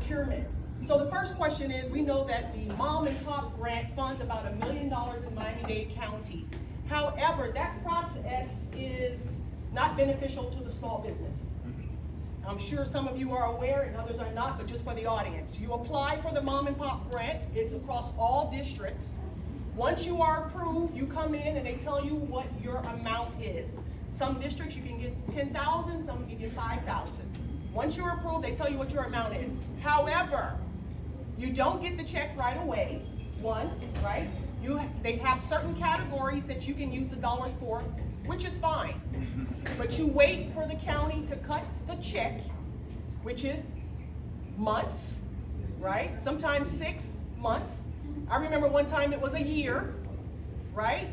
procurement. So the first question is, we know that the mom and pop grant funds about $1 million in Miami-Dade County. However, that process is not beneficial to the small business. I'm sure some of you are aware and others are not, but just for the audience. You apply for the mom and pop grant. It's across all districts. Once you are approved, you come in and they tell you what your amount is. Some districts you can get 10,000, some you get 5,000. Once you're approved, they tell you what your amount is. However, you don't get the check right away, one, right? They have certain categories that you can use the dollars for, which is fine. But you wait for the county to cut the check, which is months, right? Sometimes 6 months. I remember one time it was a year, right?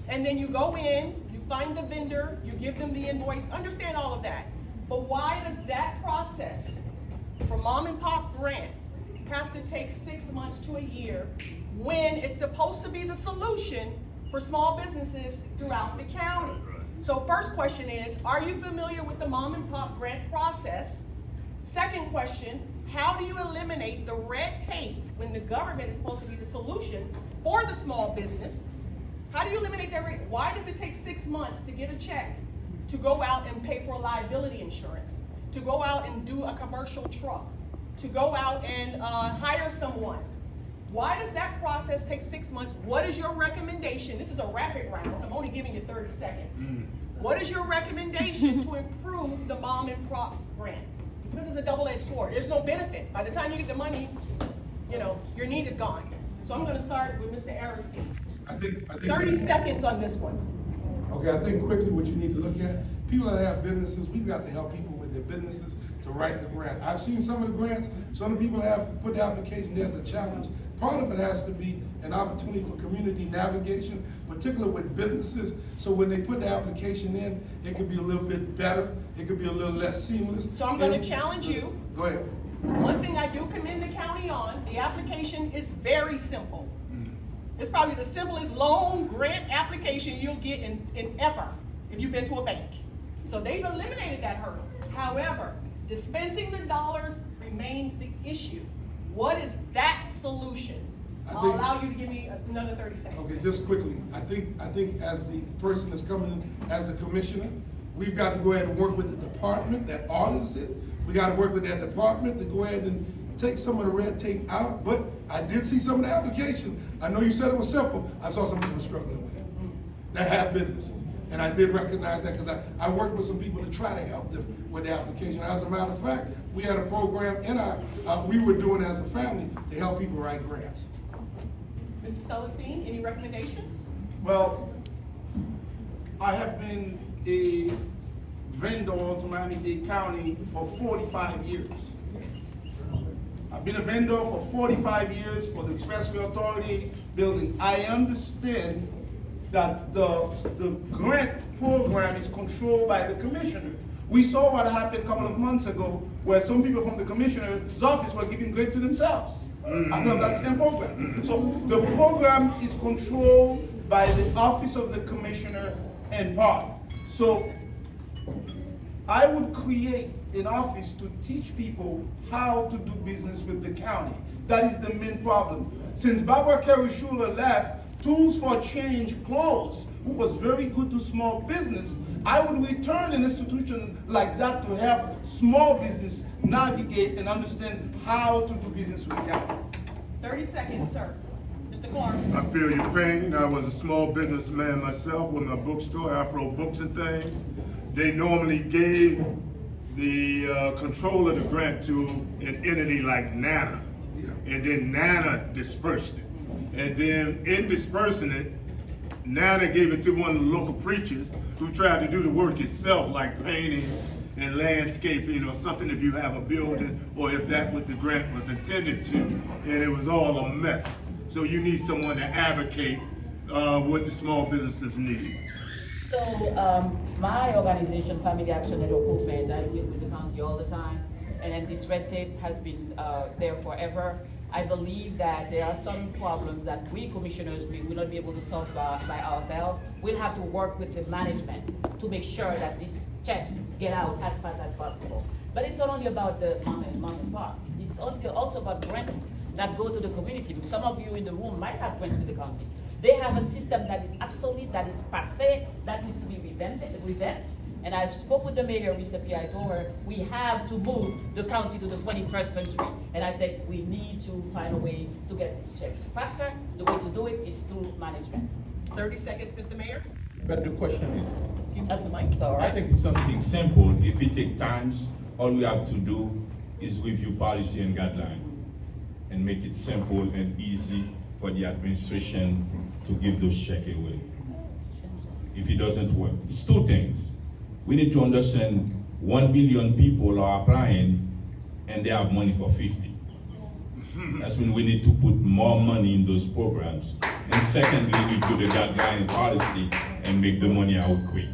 And then you go in, you find the vendor, you give them the invoice, understand all of that. But why does that process for mom and pop grant have to take 6 months to a year when it's supposed to be the solution for small businesses throughout the county? So first question is, are you familiar with the mom and pop grant process? Second question, how do you eliminate the red tape when the government is supposed to be the solution for the small business? How do you eliminate that rate? Why does it take 6 months to get a check to go out and pay for liability insurance, to go out and do a commercial truck, to go out and hire someone? Why does that process take 6 months? What is your recommendation? This is a rapid round. I'm only giving you 30 seconds. What is your recommendation to improve the mom and pop grant? This is a double-edged sword. There's no benefit. By the time you get the money, your need is gone. So I'm going to start with Mr. Aristide. I think 30 seconds on this one. Okay, I think quickly what you need to look at, people that have businesses, we've got to help people with their businesses to write the grant. I've seen some of the grants, some people have put the application there as a challenge. Part of it has to be an opportunity for community navigation, particularly with businesses. So when they put the application in, it could be a little bit better. It could be a little less seamless. So I'm going to challenge you. Go ahead. One thing I do commend the county on, the application is very simple. It's probably the simplest loan grant application you'll get in ever if you've been to a bank. So they've eliminated that hurdle. However, dispensing the dollars remains the issue. What is that solution? I'll allow you to give me another 30 seconds. Okay, just quickly. I think as the person that's coming in as the commissioner, we've got to go ahead and work with the department that audits it. We got to work with that department to go ahead and take some of the red tape out. But I did see some of the application. I know you said it was simple. I saw some people struggling with it that have businesses. And I did recognize that because I worked with some people to try to help them with the application. As a matter of fact, we had a program in we were doing as a family to help people write grants. Mr. Celestin, any recommendation? Well, I have been a vendor to Miami-Dade County for 45 years. I've been a vendor for 45 years for the Expressway Authority building. I understand that the grant program is controlled by the commissioner. We saw what happened a couple of months ago where some people from the commissioner's office were giving grant to themselves. I know that same program. So the program is controlled by the office of the commissioner in part. So I would create an office to teach people how to do business with the county. That is the main problem. Since Barbara Carey Schuler left, Tools for Change closed, who was very good to small business. I would return an institution like that to help small business navigate and understand how to do business with the county. 30 seconds, sir. Mr. Clark. I feel your pain. I was a small businessman myself with my bookstore, Afro Books and things. They normally gave the control of the grant to an entity like NANA. And then NANA dispersed it. And then in dispersing it, NANA gave it to one of the local preachers who tried to do the work itself, like painting and landscaping, something if you have a building or if that what the grant was intended to. And it was all a mess. So you need someone to advocate what the small businesses need. So my organization, Family Action Network Movement, I deal with the county all the time, and this red tape has been there forever. I believe that there are some problems that we commissioners will not be able to solve by ourselves. We'll have to work with the management to make sure that these checks get out as fast as possible. But it's not only about the mom and pops. It's It's also about grants that go to the community. Some of you in the room might have grants with the county. They have a system that is obsolete, that is passé, that needs to be revamped. And I spoke with the mayor recently. I told her we have to move the county to the 21st century. And I think we need to find a way to get these checks faster. The way to do it is through management. 30 seconds, Mr. Mayor. But the question is, At the mic, all I right? think it's something simple. If it takes times, all we have to do is review policy and guideline and make it simple and easy for the administration to give those checks away. If it doesn't work, it's two things. We need to understand 1 billion people are applying and they have money for 50. That's when we need to put more money in those programs. And secondly, review the guideline policy and make the money out quick.